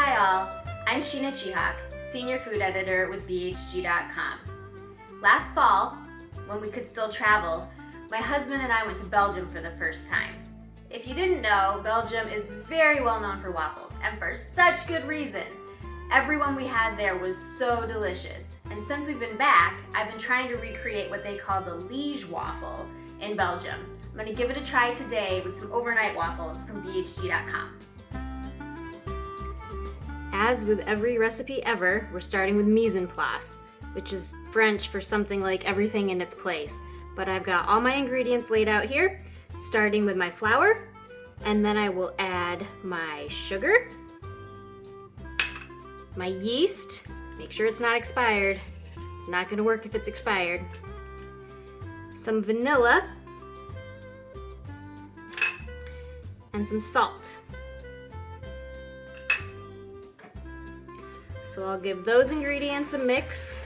Hi all, I'm Sheena Chihak, Senior Food Editor with BHG.com. Last fall, when we could still travel, my husband and I went to Belgium for the first time. If you didn't know, Belgium is very well known for waffles, and for such good reason. Everyone we had there was so delicious, and since we've been back, I've been trying to recreate what they call the Liege waffle in Belgium. I'm going to give it a try today with some overnight waffles from BHG.com. As with every recipe ever, we're starting with mise en place, which is French for something like everything in its place. But I've got all my ingredients laid out here, starting with my flour, and then I will add my sugar, my yeast, make sure it's not expired. It's not going to work if it's expired. Some vanilla, and some salt. So I'll give those ingredients a mix.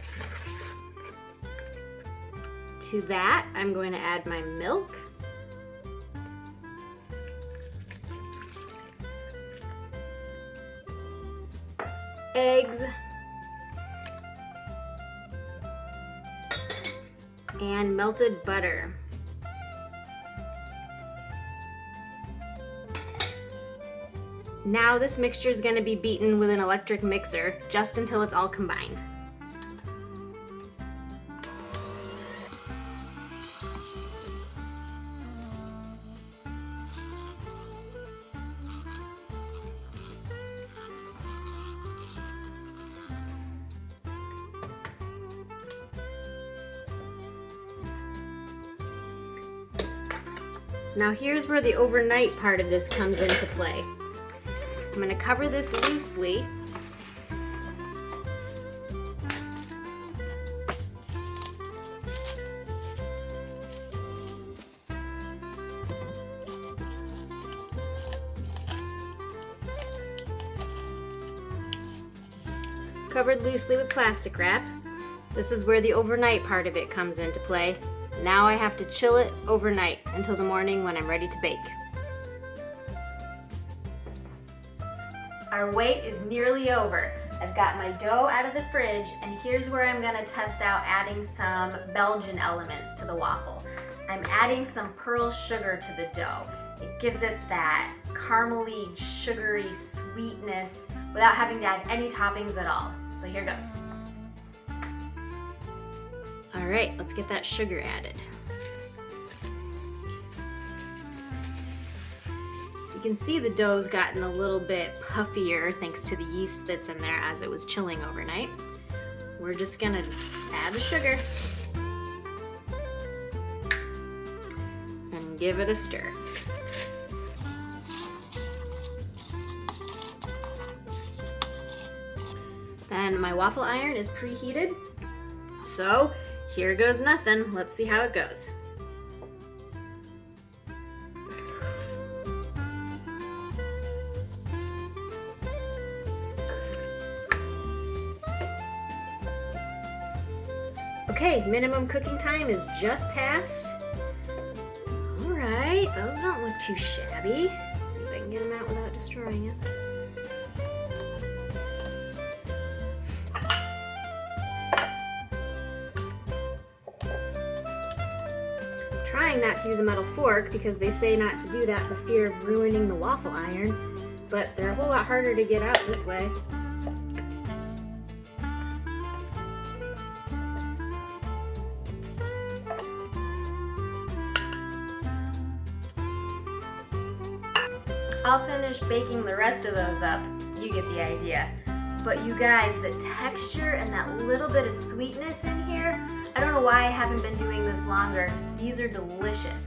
To that, I'm going to add my milk. Eggs. And melted butter. Now this mixture is going to be beaten with an electric mixer just until it's all combined. Now here's where the overnight part of this comes into play. I'm going to cover this loosely. Covered loosely with plastic wrap. This is where the overnight part of it comes into play. Now I have to chill it overnight until the morning when I'm ready to bake. Our wait is nearly over. I've got my dough out of the fridge, and here's where I'm gonna test out adding some Belgian elements to the waffle. I'm adding some pearl sugar to the dough. It gives it that caramely, sugary sweetness without having to add any toppings at all. So here goes. All right, let's get that sugar added. You can see the dough's gotten a little bit puffier thanks to the yeast that's in there as it was chilling overnight. We're just gonna add the sugar and give it a stir. And my waffle iron is preheated, so here goes nothing. Let's see how it goes. Okay, minimum cooking time is just passed. All right, those don't look too shabby. Let's see if I can get them out without destroying it. Trying not to use a metal fork because they say not to do that for fear of ruining the waffle iron, but they're a whole lot harder to get out this way. I'll finish baking the rest of those up. You get the idea. But you guys, the texture and that little bit of sweetness in here, I don't know why I haven't been doing this longer. These are delicious.